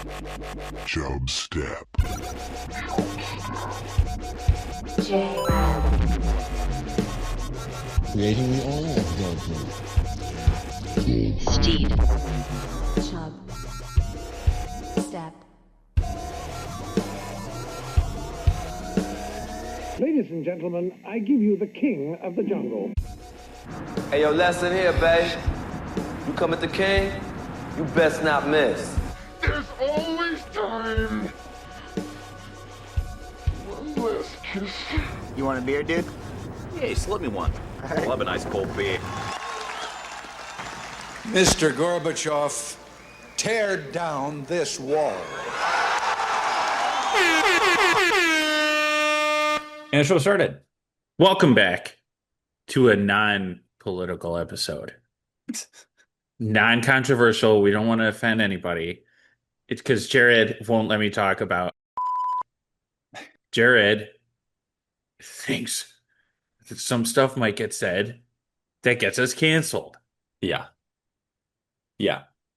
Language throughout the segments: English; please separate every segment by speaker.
Speaker 1: Chubstep.
Speaker 2: Jrad.
Speaker 3: Creating the oil of
Speaker 2: Steed. Step.
Speaker 4: Ladies and gentlemen, I give you the king of the jungle.
Speaker 5: Hey, yo, lesson here, babe. You come at the king, you best not miss.
Speaker 1: There's always time. One last kiss.
Speaker 6: You want a beer, dude?
Speaker 7: Hey, slip me one. I love a nice cold beer.
Speaker 8: Mr. Gorbachev, tear down this wall.
Speaker 9: And the show started. Welcome back to a non-political episode. Non-controversial. We don't want to offend anybody. It's because Jared won't let me talk about. Jared thinks that some stuff might get said that gets us canceled.
Speaker 7: Yeah.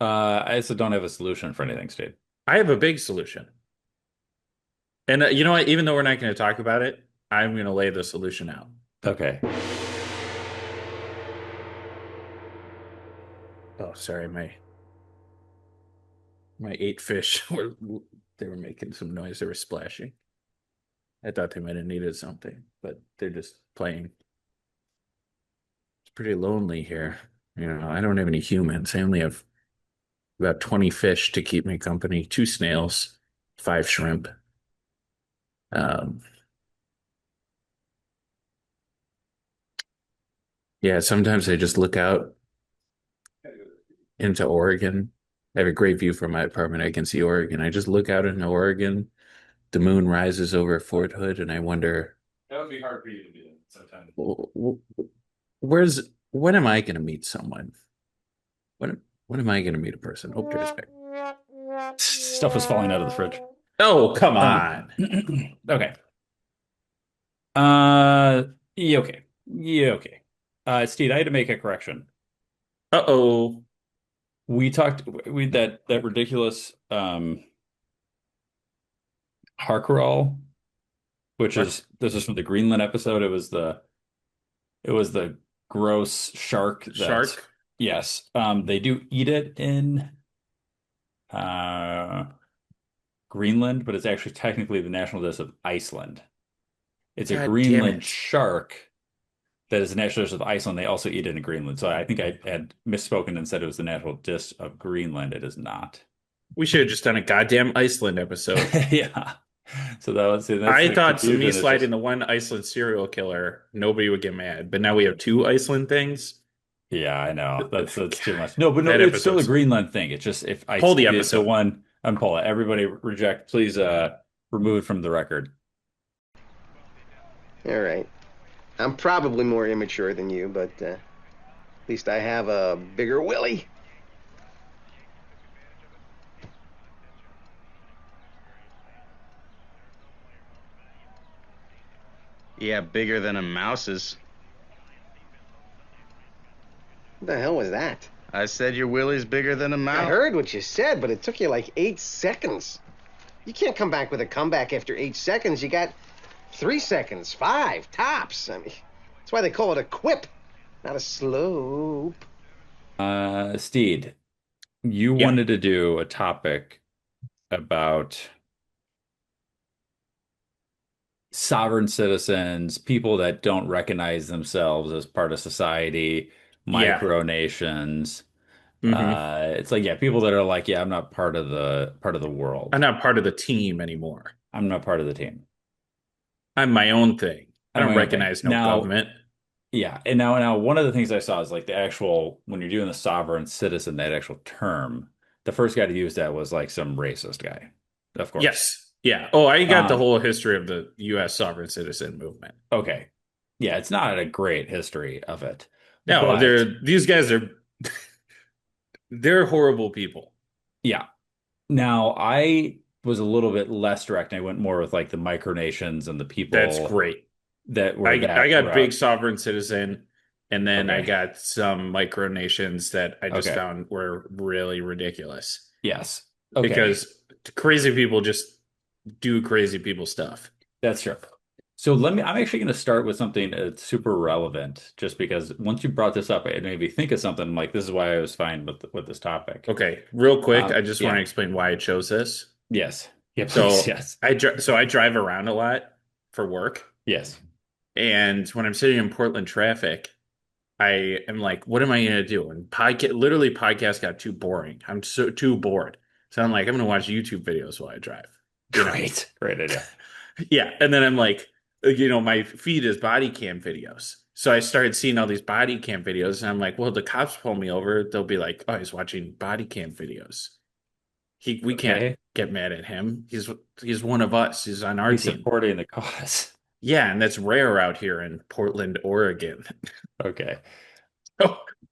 Speaker 7: I also don't have a solution for anything, Steve.
Speaker 9: I have a big solution. And you know what? Even though we're not going to talk about it, I'm going to lay the solution out.
Speaker 7: Okay.
Speaker 9: Oh, sorry, my 8 fish they were making some noise. They were splashing. I thought they might have needed something, but they're just playing. It's pretty lonely here. You know, I don't have any humans. I only have about 20 fish to keep me company. 2 snails, 5 shrimp. Yeah, sometimes I just look out into Oregon. I have a great view from my apartment. I can see Oregon. I just look out into Oregon. The moon rises over Fort Hood, and I wonder.
Speaker 7: That would be hard for you to do sometimes.
Speaker 9: When am I going to meet someone? When am I going to meet a person? Oh, there's back.
Speaker 7: Stuff was falling out of the fridge.
Speaker 9: Oh, come on.
Speaker 7: Okay. Yeah, okay. Steve, I had to make a correction.
Speaker 9: Uh-oh.
Speaker 7: We that ridiculous Harquaral, this is from the Greenland episode. It was the gross shark.
Speaker 9: Shark?
Speaker 7: Yes. They do eat it in Greenland, but it's actually technically the national dish of Iceland. It's a Greenland shark that is the national dish of Iceland. They also eat it in Greenland. So I think I had misspoken and said it was the national dish of Greenland. It is not.
Speaker 9: We should have just done a goddamn Iceland episode.
Speaker 7: Yeah. So that's
Speaker 9: I thought me sliding the one Iceland serial killer, nobody would get mad. But now we have 2 Iceland things.
Speaker 7: Yeah, I know. That's too much. No, but no, it's still a Greenland thing. It's just if I
Speaker 9: pull the episode.
Speaker 7: One, I'm pulling it. Everybody reject. Please remove it from the record.
Speaker 6: All right. I'm probably more immature than you, but at least I have a bigger willy.
Speaker 10: Yeah, bigger than a mouse's.
Speaker 6: What the hell was that?
Speaker 10: I said your willy's bigger than a mouse.
Speaker 6: I heard what you said, but it took you like 8 seconds. You can't come back with a comeback after 8 seconds. You got 3 seconds, 5, tops. I mean, that's why they call it a quip, not a slope.
Speaker 7: Steed, you wanted to do a topic about sovereign citizens, people that don't recognize themselves as part of society, micronations. It's like, people that are like, I'm not part of the world.
Speaker 9: I'm not part of the team anymore.
Speaker 7: I'm not part of the team.
Speaker 9: I'm my own thing. I don't recognize no government.
Speaker 7: Yeah. And now one of the things I saw is like the actual, when you're doing the sovereign citizen, that actual term, the first guy to use that was like some racist guy, of course.
Speaker 9: Yes. Yeah. Oh, I got the whole history of the U.S. sovereign citizen movement.
Speaker 7: Okay. Yeah. It's not a great history of it.
Speaker 9: No, these guys are, they're horrible people.
Speaker 7: Yeah. Now, I was a little bit less direct. I went more with like the micronations and the people.
Speaker 9: That's great.
Speaker 7: That were
Speaker 9: I got big sovereign citizen, and then I got some micronations that I just found were really ridiculous.
Speaker 7: Yes.
Speaker 9: Because Crazy people just do crazy people stuff.
Speaker 7: That's true. So I'm actually going to start with something that's super relevant, just because once you brought this up, it made me think of something like this is why I was fine with this topic.
Speaker 9: Okay, real quick, I just
Speaker 7: yeah.
Speaker 9: want to explain why I chose this.
Speaker 7: Yes. Yeah,
Speaker 9: So
Speaker 7: please, yes.
Speaker 9: I drive around a lot for work.
Speaker 7: Yes.
Speaker 9: And when I'm sitting in Portland traffic, I am like, what am I going to do? And podcasts got too boring. I'm so too bored. So I'm like, I'm going to watch YouTube videos while I drive.
Speaker 7: Great idea.
Speaker 9: Yeah. And then I'm like, my feed is body cam videos. So I started seeing all these body cam videos and I'm like, well, the cops pull me over. They'll be like, oh, he's watching body cam videos. We can't get mad at him. He's one of us. He's on our team.
Speaker 7: Supporting the cause.
Speaker 9: Yeah, and that's rare out here in Portland, Oregon.
Speaker 7: Okay.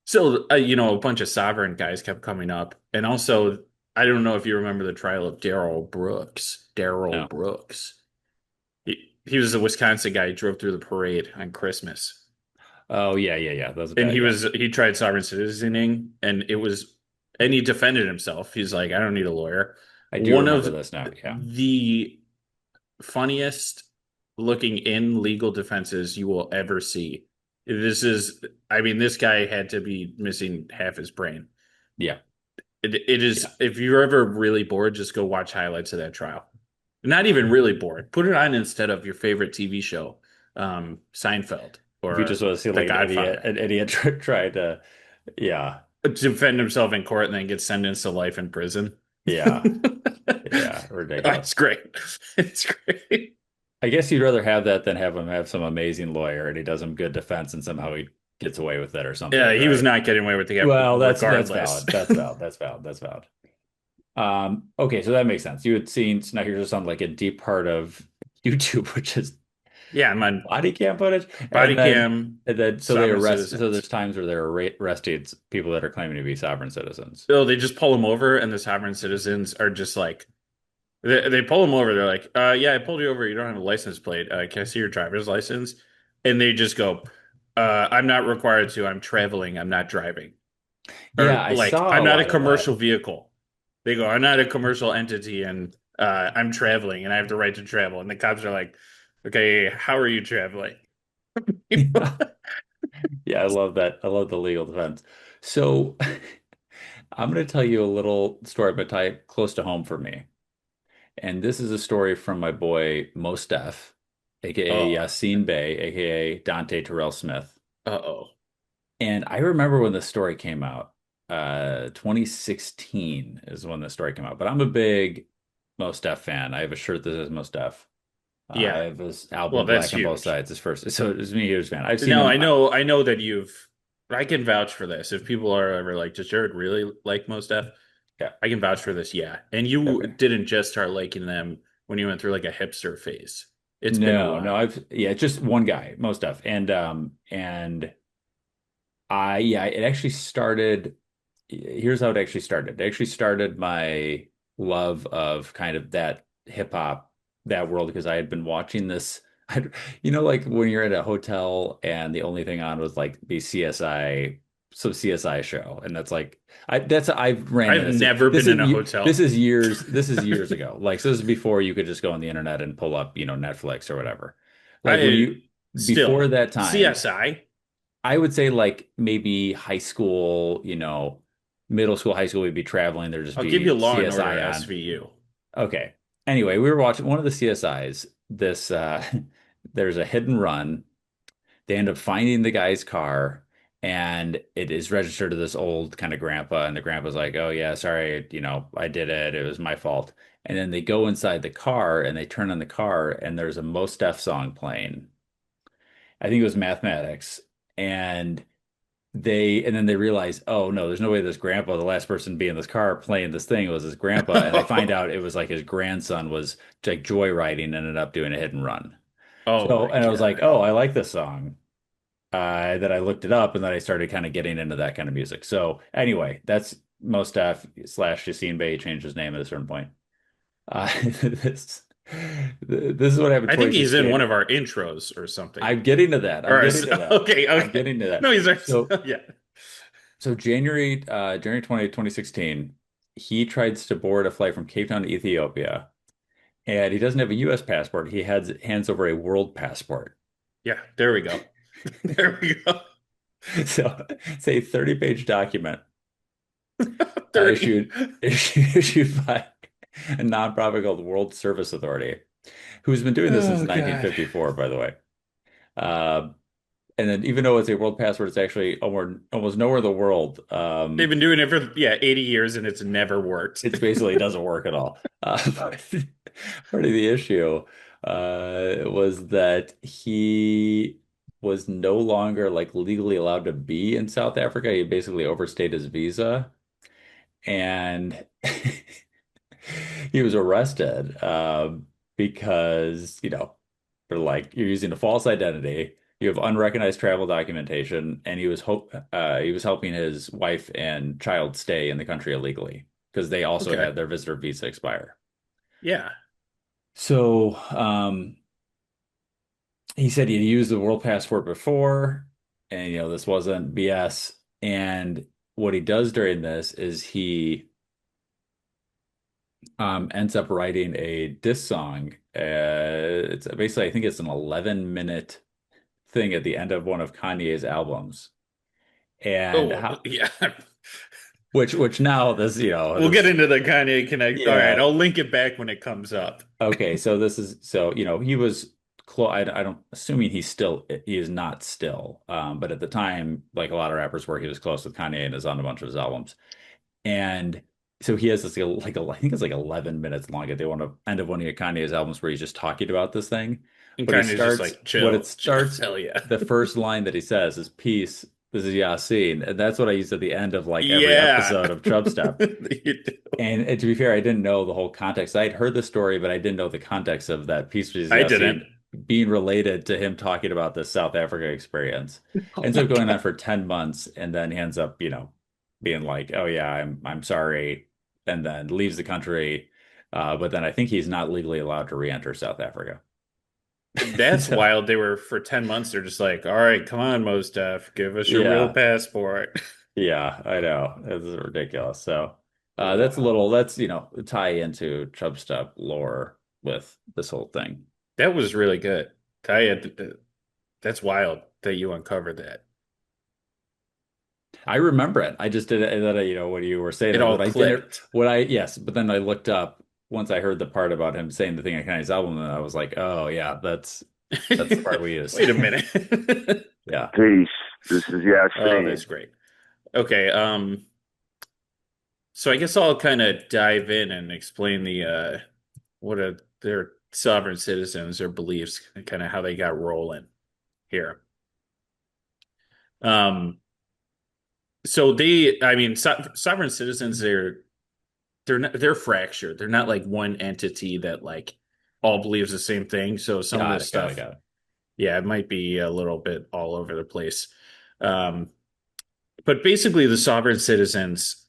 Speaker 9: So a bunch of sovereign guys kept coming up. And also, I don't know if you remember the trial of Darrell Brooks.
Speaker 7: No.
Speaker 9: Brooks. He was a Wisconsin guy. He drove through the parade on Christmas.
Speaker 7: Oh, yeah.
Speaker 9: And he tried sovereign citizening, and he defended himself. He's like, I don't need a lawyer.
Speaker 7: I do remember this now. Yeah.
Speaker 9: The funniest looking in legal defenses you will ever see. This guy had to be missing half his brain.
Speaker 7: Yeah.
Speaker 9: It is. Yeah. If you're ever really bored, just go watch highlights of that trial. Not even really bored. Put it on instead of your favorite TV show, Seinfeld. Or
Speaker 7: if you just want to see like an idiot try to,
Speaker 9: defend himself in court and then get sentenced to life in prison.
Speaker 7: Yeah. Yeah, ridiculous.
Speaker 9: It's great. It's great.
Speaker 7: I guess you'd rather have that than have him have some amazing lawyer and he does some good defense and somehow he gets away with it or something.
Speaker 9: Yeah, he was not getting away with the.
Speaker 7: Well, that's valid. That's valid. Okay, so that makes sense. You had seen, so now you're just on like a deep part of YouTube, which is
Speaker 9: I'm on
Speaker 7: body cam footage.
Speaker 9: And then
Speaker 7: so they arrest. So there's times where they're arresting people that are claiming to be sovereign citizens.
Speaker 9: So they just pull them over, and the sovereign citizens are just like, they pull them over. They're like, I pulled you over. You don't have a license plate. Can I see your driver's license? And they just go, I'm not required to. I'm traveling. I'm not driving. I'm not a commercial vehicle. They go, I'm not a commercial entity, and I'm traveling, and I have the right to travel. And the cops are like, okay, how are you traveling?
Speaker 7: Yeah, I love that. I love the legal defense. So I'm going to tell you a little story, but tie close to home for me. And this is a story from my boy Mos Def, aka Yasiin Bey, aka Dante Terrell Smith. And I remember when the story came out. 2016 is when the story came out. But I'm a big Mos Def fan. I have a shirt that says Mos Def. I have his album Black on Both Sides. His first, so it's me a huge fan. I've seen. No,
Speaker 9: I know that you've. I can vouch for this. If people are ever like, does Jared really like Mos Def?
Speaker 7: Yeah,
Speaker 9: I can vouch for this. Yeah, and you didn't just start liking them when you went through like a hipster phase. It's been a while.
Speaker 7: No, it's just one guy, Mos Def, and it actually started. Here's how it actually started. It actually started my love of kind of that hip hop, that world, because I had been watching this, like when you're at a hotel and the only thing on was like the CSI show. And that's like, I've never been in a hotel. This is years ago. Like, so this is before you could just go on the internet and pull up, Netflix or whatever. Like before that time,
Speaker 9: CSI,
Speaker 7: I would say like maybe high school, middle school, high school, we'd be traveling. There'd just
Speaker 9: I'll
Speaker 7: be
Speaker 9: give you Law and Order
Speaker 7: on.
Speaker 9: SVU.
Speaker 7: Okay. Anyway, we were watching one of the CSIs. This there's a hit and run. They end up finding the guy's car, and it is registered to this old kind of grandpa. And the grandpa's like, "Oh yeah, sorry, I did it. It was my fault." And then they go inside the car and they turn on the car, and there's a Mos Def song playing. I think it was Mathematics, and then they realize, oh no, there's no way this grandpa, the last person to be in this car playing this thing, was his grandpa. And they find out it was like his grandson was like joyriding and ended up doing a hit and run. I was like, oh, I like this song. That I looked it up, and then I started kind of getting into that kind of music. So anyway, that's Mos Def / Yasiin Bey changed his name at a certain point. This is what happened.
Speaker 9: I think he's in one of our intros or something.
Speaker 7: I'm getting to that.
Speaker 9: Okay.
Speaker 7: I'm getting to that.
Speaker 9: No, he's
Speaker 7: So January 20, 2016, he tries to board a flight from Cape Town to Ethiopia, and he doesn't have a U.S. passport. He hands over a world passport.
Speaker 9: Yeah, there we go. There we go.
Speaker 7: So it's a 30-page document
Speaker 9: 30.
Speaker 7: issued by a nonprofit called World Service Authority, who's been doing this since
Speaker 9: Oh, God.
Speaker 7: 1954, by the way. And then even though it's a world passport, it's actually almost nowhere in the world.
Speaker 9: They've been doing it for 80 years and it's never worked.
Speaker 7: It basically doesn't work at all. Part of the issue was that he was no longer like legally allowed to be in South Africa. He basically overstayed his visa, and he was arrested because, they're like, you're using a false identity. You have unrecognized travel documentation, and he was helping his wife and child stay in the country illegally because they also had their visitor visa expire.
Speaker 9: Yeah.
Speaker 7: So he said he'd used the world passport before, and this wasn't BS. And what he does during this is he ends up writing a diss song. It's basically, I think it's an 11-minute thing at the end of one of Kanye's albums. And
Speaker 9: yeah.
Speaker 7: Which now this,
Speaker 9: we'll get into the Kanye connect.
Speaker 7: Yeah.
Speaker 9: All right, I'll link it back when it comes up.
Speaker 7: Okay, so he was close. I don't assuming he is not still. But at the time, like a lot of rappers were, he was close with Kanye and is on a bunch of his albums. And so he has this I think it's like 11 minutes long at the end of one of Kanye's albums where he's just talking about this thing.
Speaker 9: And
Speaker 7: But
Speaker 9: Kanye's
Speaker 7: he starts,
Speaker 9: just like, chill.
Speaker 7: what it starts,
Speaker 9: Hell yeah.
Speaker 7: the first line that he says is "Peace. This is Yasiin," and that's what I use at the end of like every episode of Chubstep. And to be fair, I didn't know the whole context. I'd heard the story, but I didn't know the context of that "Peace." This is
Speaker 9: I
Speaker 7: Yasiin
Speaker 9: didn't.
Speaker 7: being related to him talking about the South Africa experience. Ends up going on for 10 months, and then he ends up, being like, "Oh yeah, I'm sorry," and then leaves the country. But then I think he's not legally allowed to re-enter South Africa.
Speaker 9: That's wild. They were for 10 months. They're just like, all right, come on, Mos Def, give us your real passport.
Speaker 7: Yeah, I know. It's ridiculous. So that's tie into Chubstep lore with this whole thing.
Speaker 9: That was really good. That's wild that you uncovered that.
Speaker 7: I remember it. I just did it, when you were saying
Speaker 9: it all clicked.
Speaker 7: Yes, but then I looked up once I heard the part about him saying the thing on Kanye's album, and I was like, oh yeah, that's the part we used.
Speaker 9: Wait a minute.
Speaker 7: Yeah.
Speaker 1: Peace. This is Yasiin.
Speaker 9: Oh, that's great. Okay. So I guess I'll kind of dive in and explain their sovereign citizens, their beliefs, kind of how they got rolling here. So sovereign citizens, they're fractured. They're not like one entity that like all believes the same thing. So some of this stuff, yeah, it might be a little bit all over the place. But basically, the sovereign citizens,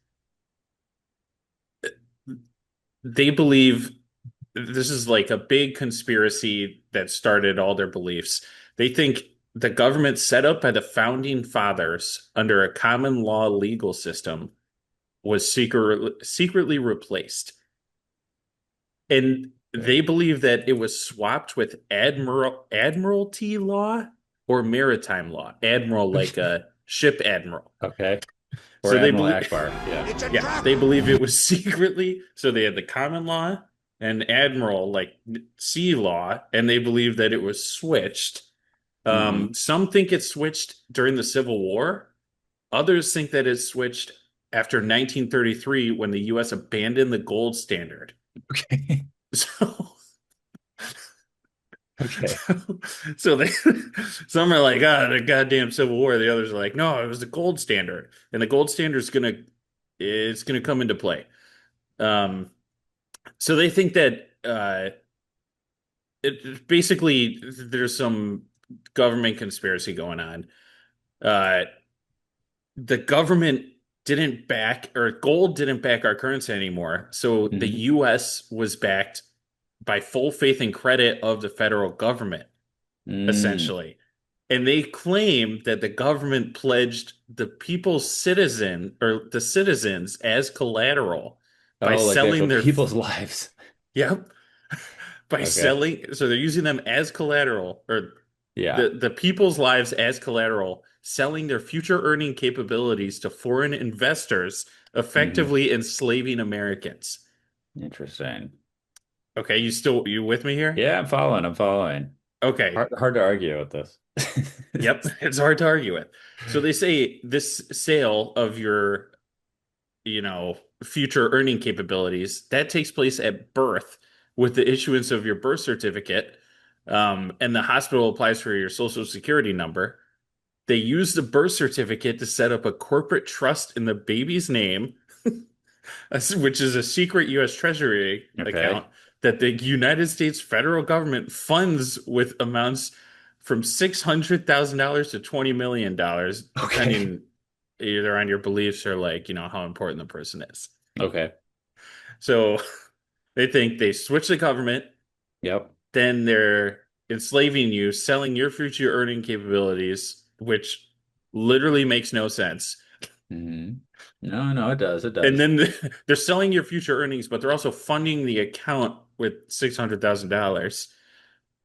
Speaker 9: they believe this is like a big conspiracy that started all their beliefs. They think the government set up by the founding fathers under a common law legal system was secretly replaced. And they believe that it was swapped with admiralty law or maritime law. Admiral, like a ship admiral.
Speaker 7: Okay. Or
Speaker 9: so
Speaker 7: Admiral Akbar.
Speaker 9: Yeah. They believe it was secretly. So they had the common law and admiral, like sea law, and they believe that it was switched. Some think it switched during the Civil War. Others think that it switched after 1933 when the U.S. abandoned the gold standard.
Speaker 7: Okay.
Speaker 9: So some are like, the goddamn Civil War. The others are like, no, it was the gold standard, and the gold standard is gonna come into play. So they think that basically there's some government conspiracy going on. The government didn't back, or gold didn't back our currency anymore. So the U.S. was backed by full faith and credit of the federal government, essentially. And they claim that the government pledged the people's citizens as collateral by
Speaker 7: Oh, like the
Speaker 9: selling
Speaker 7: actual
Speaker 9: their
Speaker 7: people's lives.
Speaker 9: Yep. By
Speaker 7: Okay.
Speaker 9: selling, so they're using them as collateral, or
Speaker 7: Yeah.
Speaker 9: the people's lives as collateral, selling their future earning capabilities to foreign investors,
Speaker 7: Hmm.
Speaker 9: effectively enslaving Americans.
Speaker 7: Interesting.
Speaker 9: Okay, you with me here?
Speaker 7: Yeah, I'm following. I'm following.
Speaker 9: Okay.
Speaker 7: Hard to argue with this.
Speaker 9: Yep, it's hard to argue with. So they say this sale of your, future earning capabilities, that takes place at birth with the issuance of your birth certificate, and the hospital applies for your social security number. They use the birth certificate to set up a corporate trust in the baby's name, which is a secret U.S. Treasury account
Speaker 7: Okay.
Speaker 9: that the United States federal government funds with amounts from $600,000 to $20 million,
Speaker 7: Okay.
Speaker 9: depending either on your beliefs or how important the person is.
Speaker 7: Okay.
Speaker 9: So they think they switch the government,
Speaker 7: Yep.
Speaker 9: then they're enslaving you, selling your future earning capabilities, which literally makes no sense.
Speaker 7: Hmm. No, no, it does. It
Speaker 9: And
Speaker 7: does.
Speaker 9: then they're selling your future earnings, but they're also funding the account with $600,000.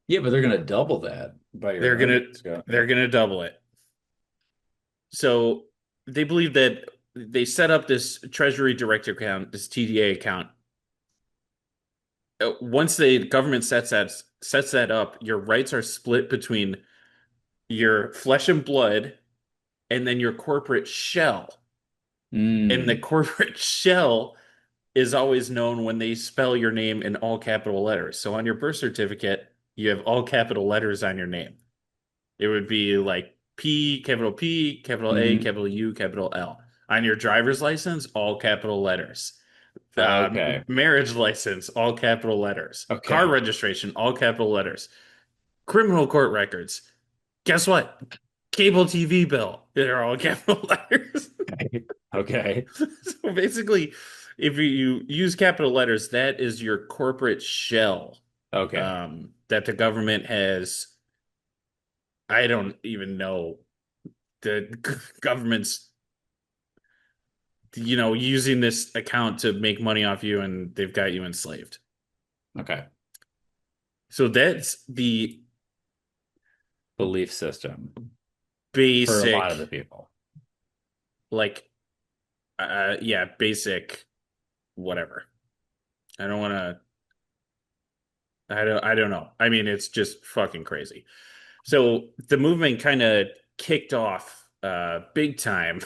Speaker 7: Yeah, but they're gonna double that by your
Speaker 9: They're gonna
Speaker 7: earnings. Yeah.
Speaker 9: they're gonna double it. So they believe that they set up this Treasury Direct account, this TDA account. Once the government sets that up, your rights are split between your flesh and blood and then your corporate shell. And the
Speaker 7: Mm.
Speaker 9: corporate shell is always known when they spell your name in all capital letters. So on your birth certificate, you have all capital letters on your name. It would be like P, capital A,
Speaker 7: Hmm.
Speaker 9: capital U, capital L. On your driver's license, all capital letters.
Speaker 7: Okay.
Speaker 9: Marriage license, all capital letters. Car
Speaker 7: Okay.
Speaker 9: registration, all capital letters. Criminal court records. Guess what? Cable TV bill. They're all capital letters.
Speaker 7: Okay. Okay.
Speaker 9: So basically, if you use capital letters, that is your corporate shell,
Speaker 7: Okay.
Speaker 9: that the government has. I don't even know the government's, using this account to make money off you, and they've got you enslaved.
Speaker 7: Okay.
Speaker 9: So that's the
Speaker 7: Belief system for a lot of the
Speaker 9: basic,
Speaker 7: people.
Speaker 9: like, yeah, basic, whatever. I don't want to. I don't know. I mean, it's just fucking crazy. So the movement kind of kicked off big time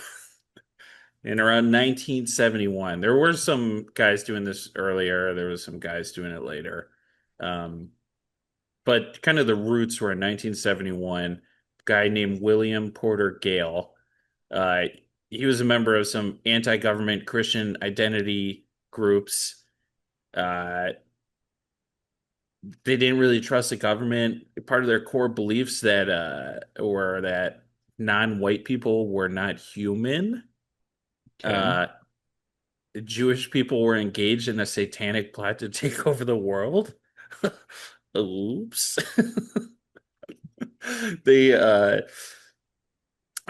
Speaker 9: in around 1971. There were some guys doing this earlier. There was some guys doing it later. Um, but kind of the roots were in 1971. A guy named William Porter Gale. Uh, he was a member of some anti-government Christian identity groups. Uh, they didn't really trust the government. Part of their core beliefs were that non-white people were not human.
Speaker 7: Okay.
Speaker 9: Uh, Jewish people were engaged in a satanic plot to take over the world. Oops. They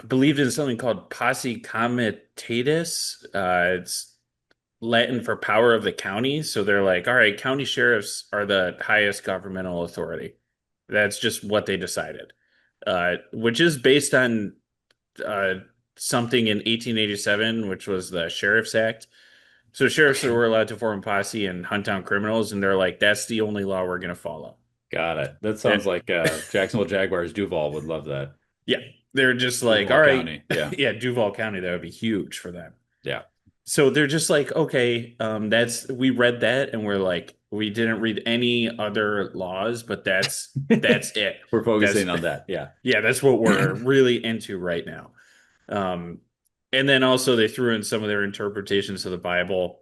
Speaker 9: believed in something called posse comitatus. It's Latin for power of the county. So they're like, all right, county sheriffs are the highest governmental authority. That's just what they decided, which is based on uh, something in 1887, which was the Sheriff's Act. So sheriffs
Speaker 7: Okay.
Speaker 9: were allowed to form a posse and hunt down criminals, and they're like, that's the only law we're going to follow.
Speaker 7: Got it. That sounds
Speaker 9: And
Speaker 7: like Jacksonville Jaguars Duval would love that.
Speaker 9: yeah, they're just like, all
Speaker 7: Duval
Speaker 9: right,
Speaker 7: County. Yeah.
Speaker 9: yeah, Duval County, that would be huge for them.
Speaker 7: Yeah.
Speaker 9: So they're just like, okay, we read that and we're like, we didn't read any other laws, but that's it.
Speaker 7: We're
Speaker 9: That's
Speaker 7: focusing on that. Yeah.
Speaker 9: yeah, that's what we're really into right now. Um, and then also they threw in some of their interpretations of the Bible.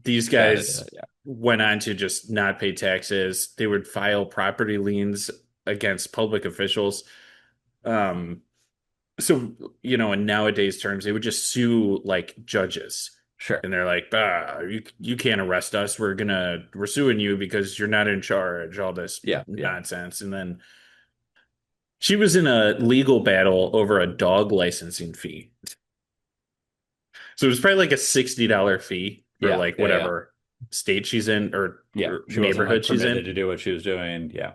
Speaker 9: These
Speaker 7: Got it.
Speaker 9: guys
Speaker 7: Yeah.
Speaker 9: went on to just not pay taxes. They would file property liens against public officials. Um, so, in nowadays terms, they would just sue like judges.
Speaker 7: Sure.
Speaker 9: And they're like, you can't arrest us. We're suing you because you're not in charge, all this
Speaker 7: Yeah. Yeah.
Speaker 9: nonsense. And then she was in a legal battle over a dog licensing fee. So it was probably like a $60 fee. or
Speaker 7: Yeah,
Speaker 9: like
Speaker 7: yeah, yeah.
Speaker 9: whatever state she's in or
Speaker 7: Yeah, she wasn't
Speaker 9: neighborhood
Speaker 7: like
Speaker 9: she's
Speaker 7: permitted
Speaker 9: in.
Speaker 7: to do what she was doing. Yeah.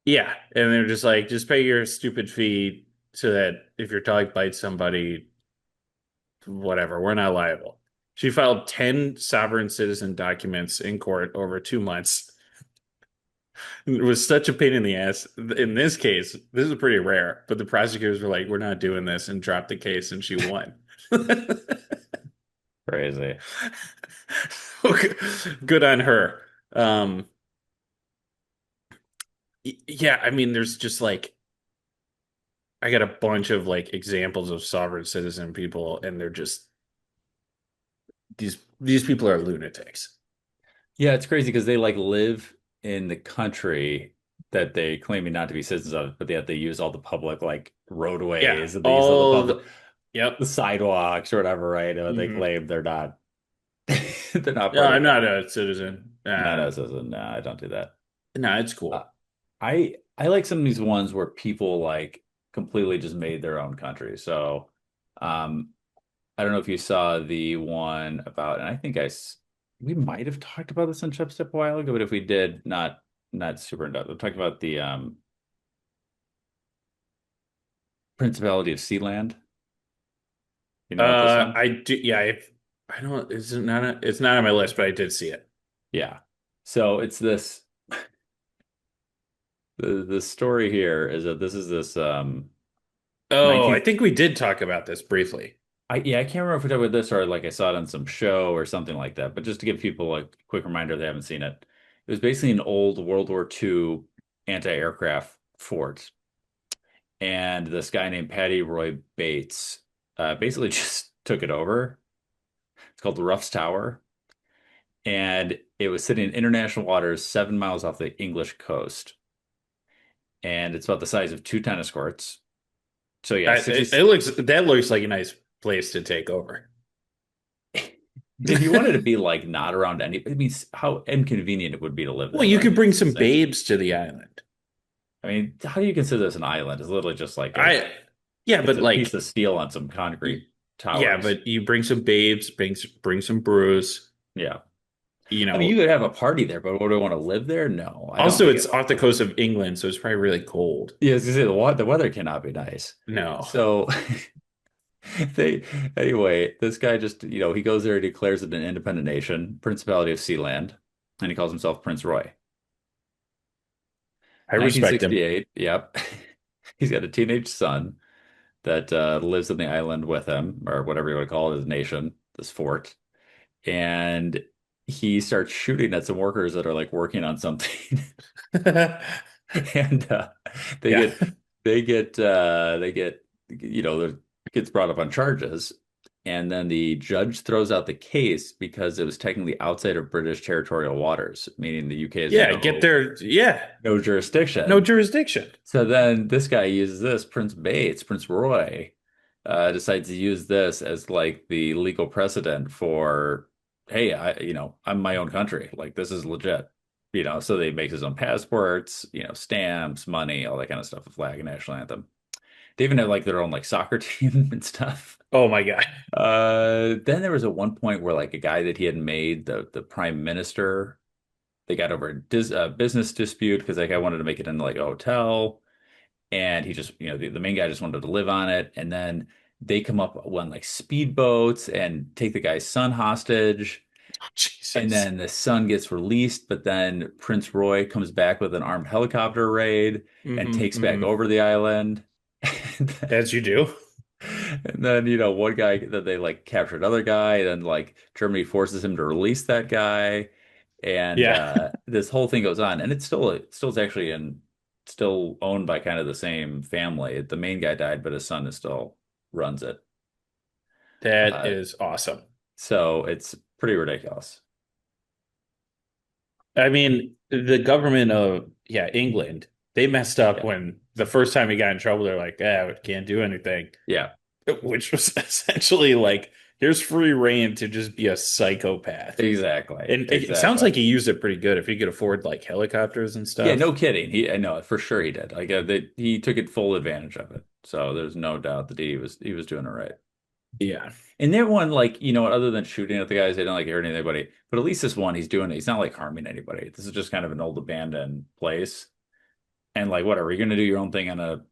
Speaker 9: Yeah, and they're just like, just pay your stupid fee so that if your dog bites somebody, whatever, we're not liable. She filed 10 sovereign citizen documents in court over 2 months. It was such a pain in the ass. In this case, this is pretty rare, but the prosecutors were like, we're not doing this, and dropped the case, and she won.
Speaker 7: Crazy.
Speaker 9: Good on her. Yeah, I mean, there's just like, I got a bunch of like examples of sovereign citizen people, and they're just these people are lunatics.
Speaker 7: Yeah, it's crazy because they like live in the country that they claiming not to be citizens of, but yet they use all the public like roadways
Speaker 9: Yeah,
Speaker 7: and they use all the public,
Speaker 9: yep,
Speaker 7: the sidewalks or whatever, right? They claim they're not. They're not.
Speaker 9: No, I'm not a citizen.
Speaker 7: Not a citizen. No, I don't do that.
Speaker 9: No, it's cool.
Speaker 7: I like some of these ones where people like completely just made their own country. So, I don't know if you saw the one about, and I think we might have talked about this on Chubstep a while ago, but if we did, not super in depth. We talked about the Principality of Sealand. You know what this one?
Speaker 9: I do. Yeah, I don't. It's not on my list, but I did see it.
Speaker 7: Yeah. So it's this. The story here is that this is this.
Speaker 9: I think we did talk about this briefly.
Speaker 7: I can't remember if we talked about this or like I saw it on some show or something like that. But just to give people a quick reminder, they haven't seen it. It was basically an old World War II anti-aircraft fort, and this guy named Patty Roy Bates basically just took it over. It's called the Ruff's Tower, and it was sitting in international waters 7 miles off the English coast, and it's about the size of 2 tennis courts. So yeah,
Speaker 9: that looks like a nice place to take over.
Speaker 7: If you wanted to be like not around any, I mean, how inconvenient it would be to live there.
Speaker 9: Well, you could bring some babes to the island.
Speaker 7: I mean, how do you consider this an island? It's literally just like
Speaker 9: but
Speaker 7: a
Speaker 9: like
Speaker 7: piece of steel on some concrete towers.
Speaker 9: Yeah, but you bring some babes, bring some brews.
Speaker 7: Yeah.
Speaker 9: You know,
Speaker 7: I mean, you could have a party there, but would I want to live there? No.
Speaker 9: Also, it's off the coast of England, so it's probably really cold.
Speaker 7: Yeah, I was gonna say the weather cannot be nice.
Speaker 9: No.
Speaker 7: So anyway, this guy just, he goes there and declares it an independent nation, Principality of Sealand, and he calls himself Prince Roy.
Speaker 9: I respect him.
Speaker 7: Yep. He's got a teenage son that lives in the island with him, or whatever you want to call it, his nation, this fort. And he starts shooting at some workers that are like working on something. And they get gets brought up on charges, and then the judge throws out the case because it was technically outside of British territorial waters, meaning the UK has no jurisdiction. So then this guy uses this, Prince Roy, decides to use this as like the legal precedent for, hey, I'm my own country, like this is legit. So they make his own passports, stamps, money, all that kind of stuff, a flag, a national anthem. They even have like their own like soccer team and stuff.
Speaker 9: Oh my God.
Speaker 7: Then there was at one point where like a guy that he had made the prime minister, they got over a business dispute because like I wanted to make it into like a hotel, and he just, the main guy just wanted to live on it, and then they come up on like speedboats and take the guy's son hostage.
Speaker 9: Oh, Jesus.
Speaker 7: And then the son gets released, but then Prince Roy comes back with an armed helicopter raid and takes back over the island.
Speaker 9: As you do.
Speaker 7: And then, one guy that they like capture another guy, then like Germany forces him to release that guy. And this whole thing goes on. And it's still actually still owned by kind of the same family. The main guy died, but his son still runs it.
Speaker 9: That is awesome.
Speaker 7: So it's pretty ridiculous.
Speaker 9: I mean, the government of England, they messed up when the first time he got in trouble. They're like, we can't do anything.
Speaker 7: Yeah.
Speaker 9: Which was essentially like, here's free reign to just be a psychopath.
Speaker 7: Exactly.
Speaker 9: And it sounds like he used it pretty good if he could afford like helicopters and stuff.
Speaker 7: Yeah, no kidding. I know for sure he did. Like he took it full advantage of it. So there's no doubt that he was doing it right.
Speaker 9: Yeah.
Speaker 7: And that one, like, you know, other than shooting at the guys, they don't like hurting anybody. But at least this one, he's doing it. He's not like harming anybody. This is just kind of an old abandoned place. And like, whatever, you're gonna do your own thing on a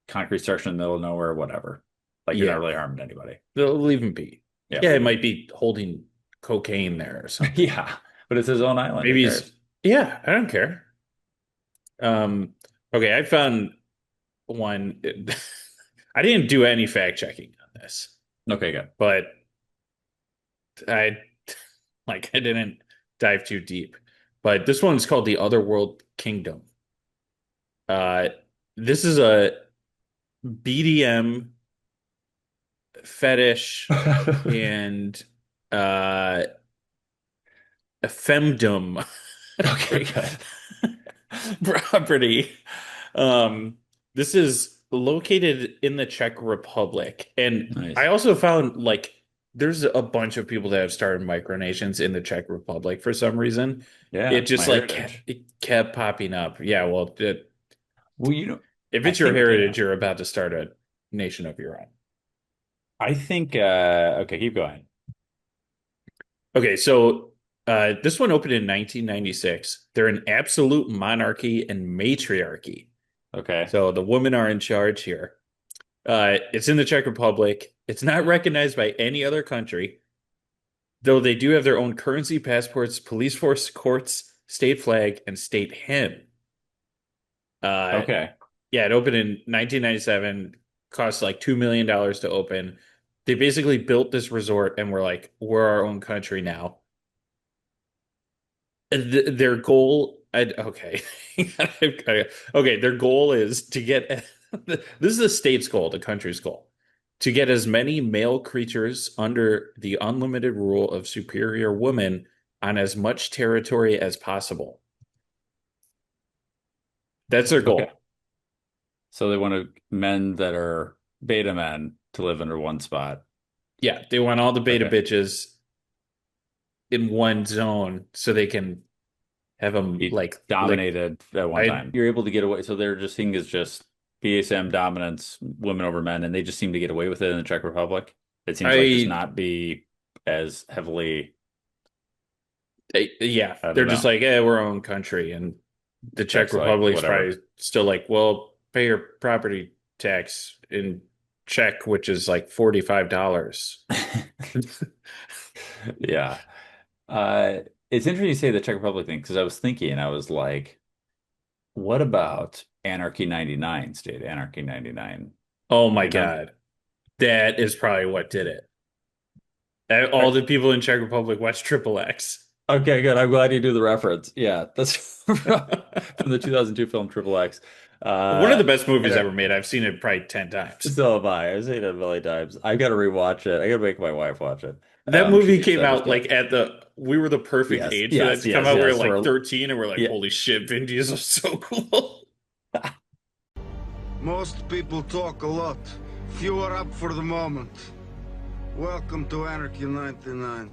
Speaker 7: concrete structure in the middle of nowhere, whatever. Like, you're
Speaker 9: Yeah.
Speaker 7: not really harming anybody.
Speaker 9: They'll leave him be.
Speaker 7: Yeah.
Speaker 9: Yeah, it might be holding cocaine there or something.
Speaker 7: Yeah. But it's his own island.
Speaker 9: Maybe
Speaker 7: Who
Speaker 9: he's
Speaker 7: cares?
Speaker 9: yeah, I don't care. Okay, I found one. I didn't do any fact checking on this,
Speaker 7: Okay, good.
Speaker 9: but I I didn't dive too deep. But this one's called the Otherworld Kingdom. Uh, this is a BDM fetish and a femdom
Speaker 7: Okay, good.
Speaker 9: property. This is located in the Czech Republic, and
Speaker 7: Nice.
Speaker 9: I also found like there's a bunch of people that have started micronations in the Czech Republic for some reason.
Speaker 7: Yeah,
Speaker 9: It just
Speaker 7: my
Speaker 9: like
Speaker 7: heritage.
Speaker 9: it kept popping up. Yeah, well,
Speaker 7: Well, you know,
Speaker 9: if
Speaker 7: I
Speaker 9: it's your
Speaker 7: think,
Speaker 9: heritage, you're about to start a nation of your own.
Speaker 7: I think, okay, keep going.
Speaker 9: Okay, so this one opened in 1996. They're an absolute monarchy and matriarchy.
Speaker 7: Okay.
Speaker 9: So the women are in charge here. It's in the Czech Republic. It's not recognized by any other country, though they do have their own currency, passports, police force, courts, state flag, and state hymn.
Speaker 7: Okay.
Speaker 9: Yeah, it opened in 1997, cost like $2 million to open. They basically built this resort and were like, we're our own country now. Their goal, okay. Okay, their goal is to get, this is the state's goal, the country's goal, to get as many male creatures under the unlimited rule of superior women on as much territory as possible. That's their goal.
Speaker 7: Okay. So they want men that are beta men to live under one spot.
Speaker 9: Yeah, they want all the beta
Speaker 7: Okay.
Speaker 9: bitches in one zone so they can have them
Speaker 7: Be
Speaker 9: like
Speaker 7: dominated at one
Speaker 9: I-
Speaker 7: time. You're able to get away. So they're just seeing as just BSM dominance, women over men, and they just seem to get away with it in the Czech Republic. It seems like just not be as heavily.
Speaker 9: yeah,
Speaker 7: I don't
Speaker 9: they're just
Speaker 7: know.
Speaker 9: like, we're our own country, and the Czech
Speaker 7: That's like,
Speaker 9: Republic's
Speaker 7: whatever.
Speaker 9: probably still like, well, pay your property tax in Czech, which is like $45.
Speaker 7: Yeah. It's interesting you say the Czech Republic thing because I was thinking, I was like, what about Anarchy 99, State Anarchy 99?
Speaker 9: Oh my
Speaker 7: You know?
Speaker 9: God, that is probably what did it. All the people in Czech Republic watch Triple X.
Speaker 7: Okay, good. I'm glad you do the reference. Yeah, that's from the 2002 film Triple X.
Speaker 9: One of the best movies ever made. I've seen it probably 10 times.
Speaker 7: So have I. I've seen it a million times. I got to rewatch it. I got to make my wife watch it.
Speaker 9: That movie
Speaker 7: She
Speaker 9: came out
Speaker 7: understands.
Speaker 9: like we were the perfect
Speaker 7: Yes,
Speaker 9: age
Speaker 7: yes,
Speaker 9: for that to
Speaker 7: yes,
Speaker 9: come out. We were
Speaker 7: yes,
Speaker 9: like
Speaker 7: we're-
Speaker 9: 13 and we're like,
Speaker 7: Yeah.
Speaker 9: holy shit, Vin Diesel's so cool.
Speaker 11: Most people talk a lot. Few are up for the moment. Welcome to Anarchy 99.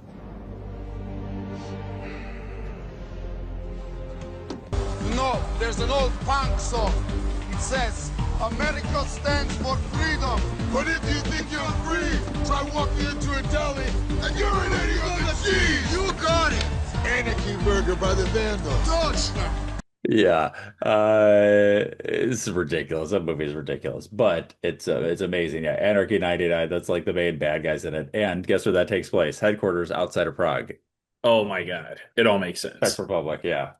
Speaker 12: No, there's an old punk song. It says, America stands for freedom. But if you think you're free, try walking into a deli and urinating on the cheese. You got it. Anarchy Burger by the Vandals. Deutschland.
Speaker 7: Yeah, it's ridiculous. That movie is ridiculous, but it's amazing. Yeah, Anarchy 99. That's like the main bad guys in it. And guess where that takes place? Headquarters outside of Prague,
Speaker 9: Oh my God. It all makes
Speaker 7: Czech
Speaker 9: sense.
Speaker 7: Republic. Yeah.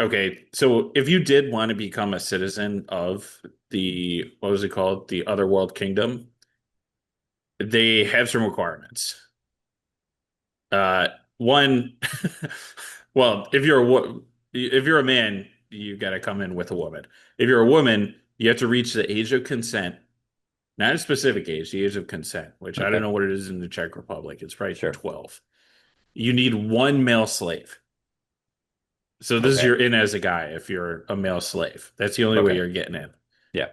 Speaker 9: Okay, so if you did want to become a citizen of the, what was it called? The Otherworld Kingdom, they have some requirements. One, well, if you're a man, you got to come in with a woman. If you're a woman, you have to reach the age of consent, not a specific age, the age of consent, which I
Speaker 7: Okay.
Speaker 9: don't know what it is in the Czech Republic. It's probably
Speaker 7: Sure.
Speaker 9: 12. You need one male slave. So this is
Speaker 7: Okay.
Speaker 9: you're in as a guy if you're a male slave. That's the only way
Speaker 7: Okay.
Speaker 9: you're getting in.
Speaker 7: Yeah.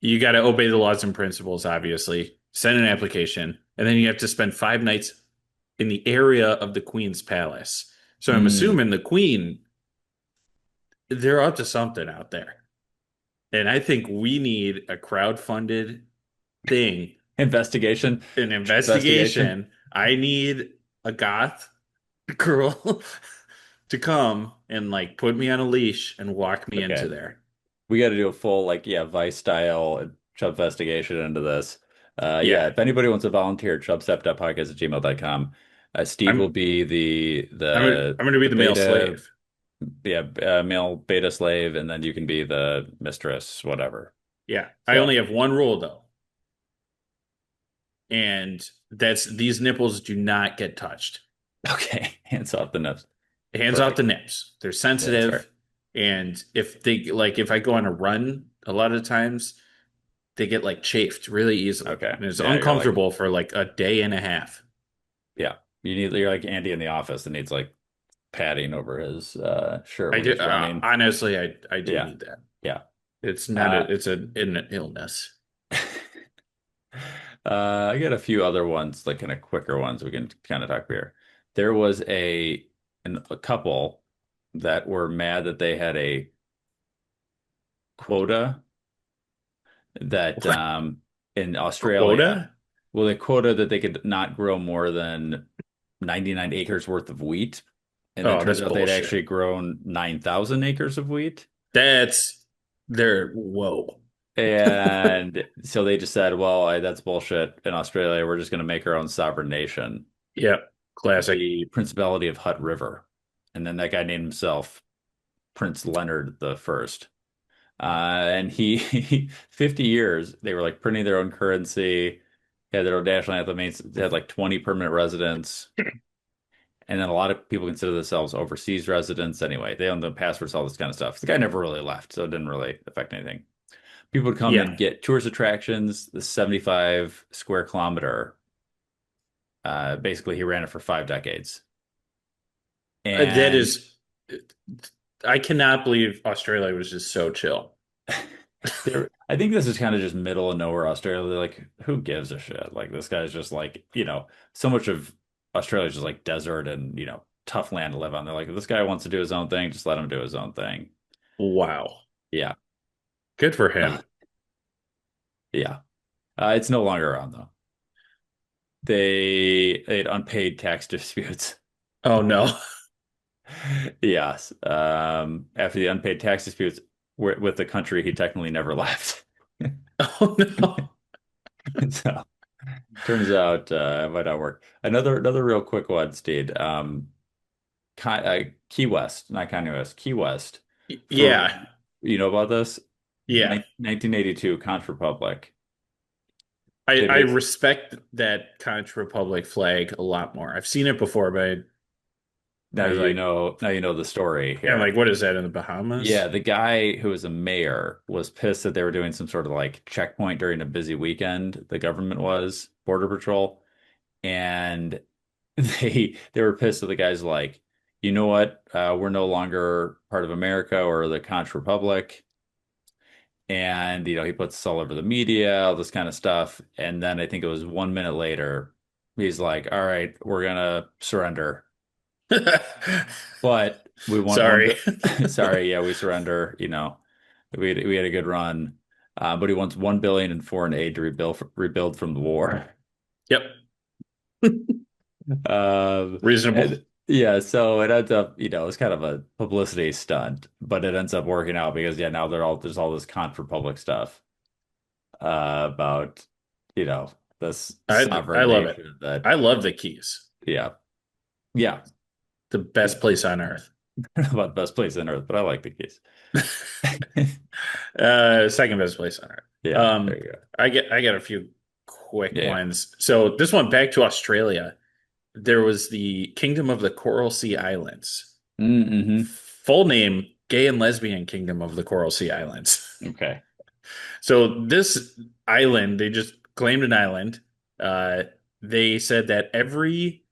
Speaker 9: You got to obey the laws and principles, obviously. Send an application, and then you have to spend 5 nights in the area of the Queen's palace. So I'm assuming the Queen, they're up to something out there. And I think we need a crowd-funded thing
Speaker 7: Investigation.
Speaker 9: An investigation. I need a goth girl to come and like put me on a leash and walk me into there.
Speaker 7: We got to do a full Vice style Chub investigation into this. If anybody wants to volunteer, chubstep.podcast@gmail.com. Steve will be the
Speaker 9: I'm going to be the male slave.
Speaker 7: Yeah, male beta slave, and then you can be the mistress, whatever.
Speaker 9: Yeah, so, I only have one rule though, and that's these nipples do not get touched.
Speaker 7: Okay, hands off the nips.
Speaker 9: Hands off the nips. They're sensitive, and if I go on a run, a lot of times they get like chafed really easily.
Speaker 7: Okay,
Speaker 9: and it's uncomfortable for like a day and a half.
Speaker 7: Yeah, you're like Andy in the office that needs like padding over his shirt.
Speaker 9: I do. Honestly, I do need that.
Speaker 7: Yeah,
Speaker 9: it's not. It's an illness.
Speaker 7: I got a few other ones, like kind of quicker ones we can kind of talk here. There was a couple that were mad that they had a quota that in Australia.
Speaker 9: Quota?
Speaker 7: Well, the quota that they could not grow more than 99 acres worth of wheat. And it turns out they'd actually grown 9,000 acres of wheat.
Speaker 9: Whoa.
Speaker 7: And so they just said, well, that's bullshit. In Australia, we're just going to make our own sovereign nation.
Speaker 9: Yep. Classic.
Speaker 7: The Principality of Hutt River. And then that guy named himself Prince Leonard the First. And he 50 years, they were like printing their own currency, had their own national anthem, they had like 20 permanent residents. And then a lot of people consider themselves overseas residents anyway. They own the passports, all this kind of stuff. The guy never really left, so it didn't really affect anything. People would come and get tourist attractions, the 75 square kilometer. Basically, he ran it for 5 decades. And
Speaker 9: that is, I cannot believe Australia was just so chill.
Speaker 7: I think this is kind of just middle of nowhere Australia. They're like, who gives a shit? Like, this guy's just like, so much of Australia is just like desert and, tough land to live on. They're like, if this guy wants to do his own thing, just let him do his own thing.
Speaker 9: Wow.
Speaker 7: Yeah.
Speaker 9: Good for him.
Speaker 7: Yeah. It's no longer around, though. They had unpaid tax disputes.
Speaker 9: Oh, no.
Speaker 7: Yes. After the unpaid tax disputes with the country, he technically never left.
Speaker 9: Oh, no.
Speaker 7: So, turns out it might not work. Another real quick one, Steed. Key West, not Kanye West, Key West.
Speaker 9: Yeah.
Speaker 7: You know about this?
Speaker 9: Yeah.
Speaker 7: 1982, Conch Republic.
Speaker 9: I respect that Conch Republic flag a lot more. I've seen it before, but
Speaker 7: now you know the story here.
Speaker 9: Yeah, like what is that in the Bahamas?
Speaker 7: Yeah, the guy who was a mayor was pissed that they were doing some sort of like checkpoint during a busy weekend. The government was Border Patrol, and they were pissed that the guy's like, you know what? We're no longer part of America or the Conch Republic. And, he puts this all over the media, all this kind of stuff. And then I think it was 1 minute later, he's like, all right, we're going to surrender. But we want sorry, yeah, we surrender. We had a good run. But he wants $1 billion in foreign aid to rebuild from the war.
Speaker 9: Yep. Reasonable.
Speaker 7: Yeah, so it ends up, it's kind of a publicity stunt, but it ends up working out because now there's all this Conch Republic stuff about this sovereign
Speaker 9: I love it. I love the Keys.
Speaker 7: Yeah.
Speaker 9: The best place on earth.
Speaker 7: I don't know about best place on earth, but I like the Keys.
Speaker 9: Second best place on earth.
Speaker 7: Yeah. There you go.
Speaker 9: I got a few quick ones. So this one, back to Australia. There was the Kingdom of the Coral Sea Islands.
Speaker 7: Mm-hmm.
Speaker 9: Full name, Gay and Lesbian Kingdom of the Coral Sea Islands.
Speaker 7: Okay.
Speaker 9: So this island, they just claimed an island. They said that every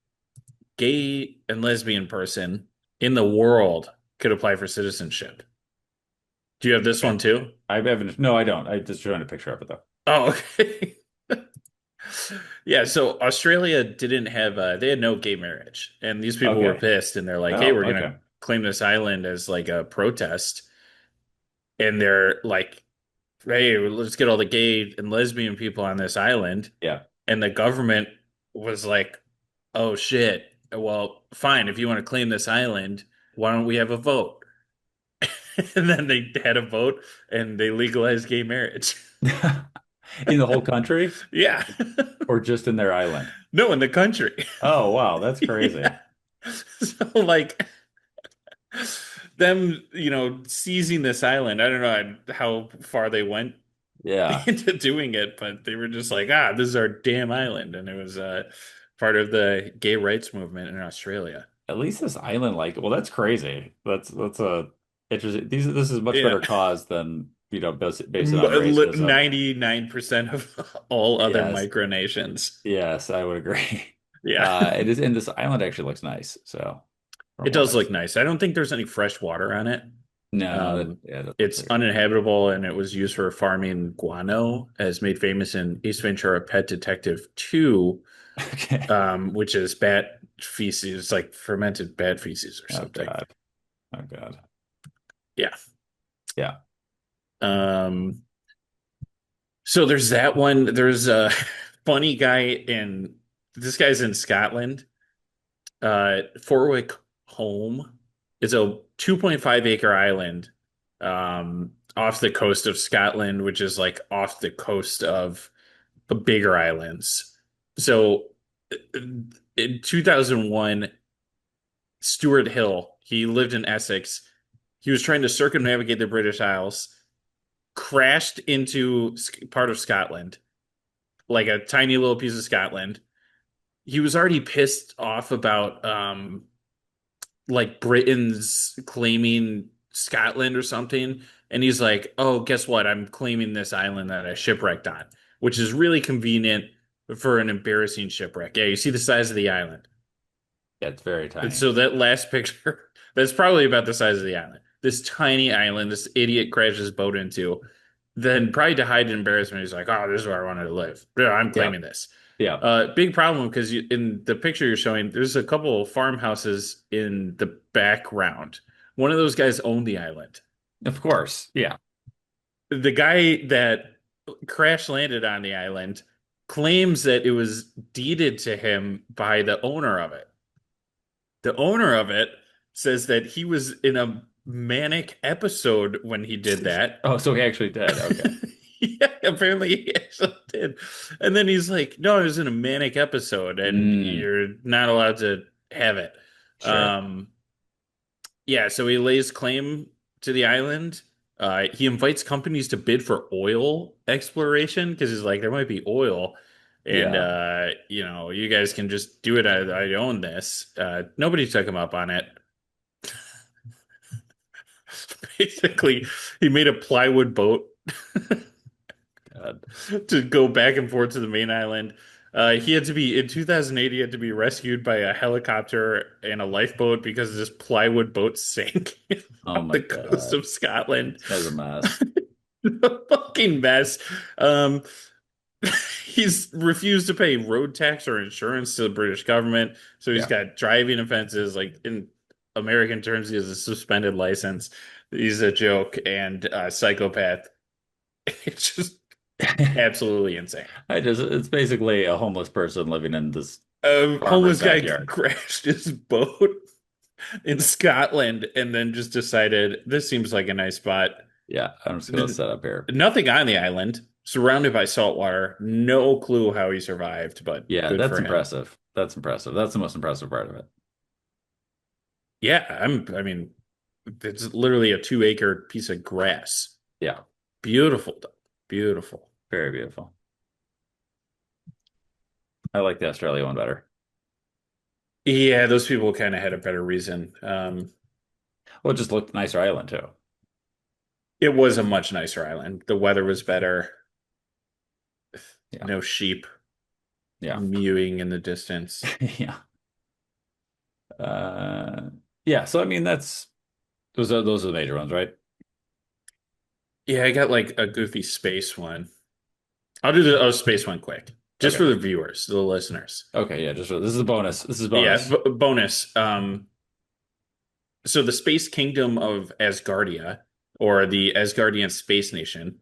Speaker 9: gay and lesbian person in the world could apply for citizenship. Do you have this one too?
Speaker 7: I haven't. No, I don't. I just trying to picture of it though.
Speaker 9: Oh, okay. Yeah, so Australia didn't have they had no gay marriage, and these people were pissed, and they're like, "Hey, we're gonna claim this island as like a protest," and they're like, hey, let's get all the gay and lesbian people on this island.
Speaker 7: Yeah.
Speaker 9: And the government was like, oh shit. Well, fine. If you want to claim this island, why don't we have a vote? And then they had a vote and they legalized gay marriage.
Speaker 7: In the whole country?
Speaker 9: Yeah.
Speaker 7: Or just in their island?
Speaker 9: No, in the country.
Speaker 7: Oh, wow. That's crazy.
Speaker 9: Yeah. So, like, them, seizing this island, I don't know how far they went into doing it, but they were just like, this is our damn island. And it was part of the gay rights movement in Australia.
Speaker 7: At least this island, well, that's crazy. That's a interesting. This is much better cause than based on racism.
Speaker 9: 99% of all other micronations.
Speaker 7: Yes, I would agree.
Speaker 9: Yeah,
Speaker 7: it is, and this island actually looks nice. So
Speaker 9: it does look nice. I don't think there's any fresh water on it.
Speaker 7: No,
Speaker 9: it's uninhabitable, and it was used for farming guano, as made famous in Ace Ventura: Pet Detective 2, which is bat feces, like fermented bat feces or something.
Speaker 7: Oh God.
Speaker 9: Yeah.
Speaker 7: Yeah.
Speaker 9: So there's that one. There's a funny guy this guy's in Scotland. Forwick Home is a 2.5 acre island off the coast of Scotland, which is like off the coast of the bigger islands. So in 2001, Stuart Hill, he lived in Essex. He was trying to circumnavigate the British Isles, crashed into part of Scotland, like a tiny little piece of Scotland. He was already pissed off about like Britain's claiming Scotland or something. And he's like, oh, guess what? I'm claiming this island that I shipwrecked on, which is really convenient for an embarrassing shipwreck. Yeah, you see the size of the island.
Speaker 7: Yeah, it's very tiny.
Speaker 9: And so that last picture, that's probably about the size of the island. This tiny island, this idiot crashed his boat into. Then probably to hide embarrassment, he's like, oh, this is where I wanted to live. Yeah, I'm claiming this.
Speaker 7: Yeah.
Speaker 9: Big problem because in the picture you're showing, there's a couple of farmhouses in the background. One of those guys owned the island.
Speaker 7: Of course. Yeah.
Speaker 9: The guy that crash landed on the island claims that it was deeded to him by the owner of it. The owner of it says that he was in a manic episode when he did that.
Speaker 7: Oh, so he actually did. Okay.
Speaker 9: Yeah, apparently he actually did. And then he's like, no, I was in a manic episode and you're not allowed to have it.
Speaker 7: Sure.
Speaker 9: Yeah, so he lays claim to the island. He invites companies to bid for oil exploration because he's like, there might be oil. And, you guys can just do it. I own this. Nobody took him up on it. Basically, he made a plywood boat to go back and forth to the main island. He had to be, in 2008, he had to be rescued by a helicopter and a lifeboat because this plywood boat sank on the coast of Scotland.
Speaker 7: That's a mess.
Speaker 9: A fucking mess. He's refused to pay road tax or insurance to the British government. So he's got driving offenses. Like in American terms, he has a suspended license. He's a joke and a psychopath. It's just absolutely insane.
Speaker 7: It's basically a homeless person living in this
Speaker 9: homeless guy
Speaker 7: backyard.
Speaker 9: crashed his boat in Scotland and then just decided this seems like a nice spot.
Speaker 7: Yeah, I'm just going to set up here.
Speaker 9: Nothing on the island, surrounded by salt water. No clue how he survived, but
Speaker 7: yeah, that's impressive. That's impressive. That's the most impressive part of it.
Speaker 9: Yeah, I mean, it's literally a 2-acre piece of grass.
Speaker 7: Yeah.
Speaker 9: Beautiful. Beautiful.
Speaker 7: Very beautiful. I like the Australia one better.
Speaker 9: Yeah, those people kind of had a better reason.
Speaker 7: Well, it just looked nicer island too.
Speaker 9: It was a much nicer island. The weather was better.
Speaker 7: Yeah.
Speaker 9: No sheep.
Speaker 7: Yeah.
Speaker 9: Mewing in the distance.
Speaker 7: Yeah. Yeah. So I mean, those are the major ones, right?
Speaker 9: Yeah, I got like a goofy space one. I'll do the space one quick, just for the viewers, the listeners.
Speaker 7: Okay, yeah. This is a bonus. This is bonus.
Speaker 9: Yeah, bonus. So the space kingdom of Asgardia, or the Asgardian space nation,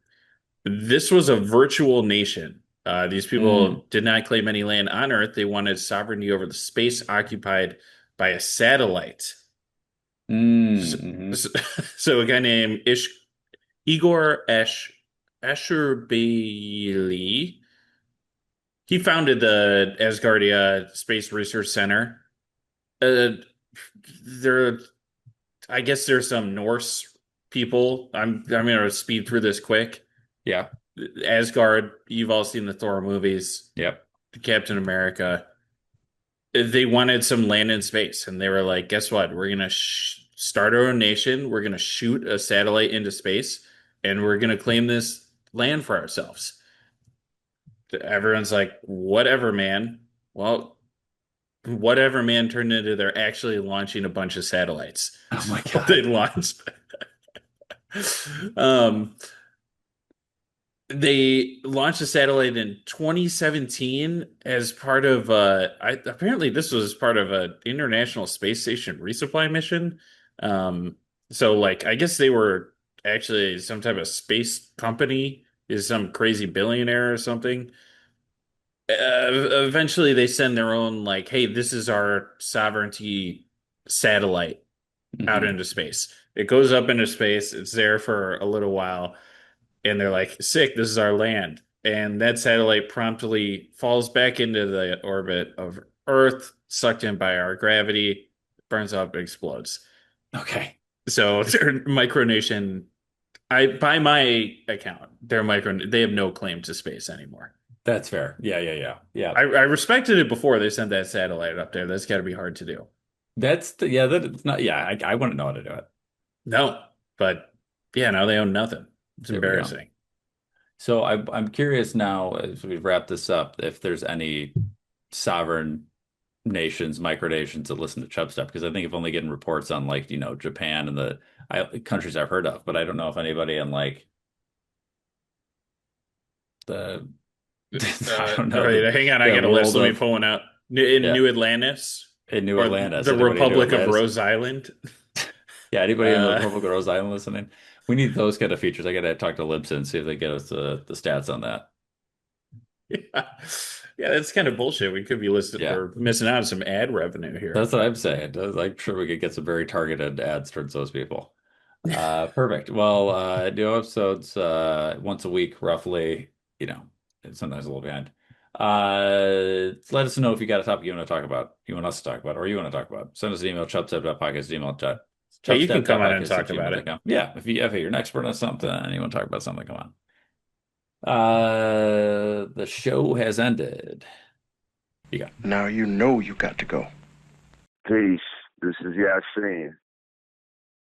Speaker 9: This was a virtual nation. These people did not claim any land on Earth. They wanted sovereignty over the space occupied by a satellite. So a guy named Igor Asherbaily, he founded the Asgardia Space Research Center. I guess there's some Norse people. I'm gonna speed through this quick.
Speaker 7: Yeah.
Speaker 9: Asgard, you've all seen the Thor movies.
Speaker 7: Yep.
Speaker 9: Captain America. They wanted some land in space, and they were like, guess what? We're going to start our own nation. We're going to shoot a satellite into space, and we're going to claim this land for ourselves. Everyone's like, whatever, man. Well, whatever, man, turned into they're actually launching a bunch of satellites.
Speaker 7: Oh, my God.
Speaker 9: They launched. They launched a satellite in 2017 as part of apparently this was part of an International Space Station resupply mission. So like I guess they were actually some type of space company, is some crazy billionaire or something. Eventually they send their own like, hey, this is our sovereignty satellite out into space. It goes up into space. It's there for a little while. And they're like, sick, this is our land. And that satellite promptly falls back into the orbit of Earth, sucked in by our gravity, burns up, explodes.
Speaker 7: Okay.
Speaker 9: So their micronation, by my account, they have no claim to space anymore.
Speaker 7: That's fair. Yeah.
Speaker 9: I respected it before they sent that satellite up there. That's got to be hard to do.
Speaker 7: That's not. Yeah, I wouldn't know how to do it.
Speaker 9: No, but yeah, now they own nothing. It's embarrassing.
Speaker 7: So I'm curious now, as we wrap this up, if there's any sovereign nations, micronations that listen to Chubstep, because I think I've only getting reports on like, Japan and the countries I've heard of, but I don't know if anybody in like the I don't know.
Speaker 9: Right, hang on, I got a list. Let me pull one out. New Atlantis.
Speaker 7: In New Atlantis.
Speaker 9: The Republic of Rose Island.
Speaker 7: Yeah, anybody in the Republic of Rose Island listening? We need those kind of features. I got to talk to Libsyn and see if they get us the stats on that.
Speaker 9: Yeah, that's kind of bullshit. We could be listed for missing out on some ad revenue here.
Speaker 7: That's what I'm saying. I'm sure we could get some very targeted ads towards those people. Perfect. Well, new episodes once a week, roughly. Sometimes a little behind. Let us know if you got a topic you want to talk about, you want us to talk about, or you want to talk about. Send us an email, chubstep.podcast@gmail.com.
Speaker 9: Yeah, you can come on and talk about it.
Speaker 7: Yeah, if you're an expert on something and you want to talk about something, come on. The show has ended.
Speaker 13: Now you know you got to go.
Speaker 1: Peace. This is Yasiin.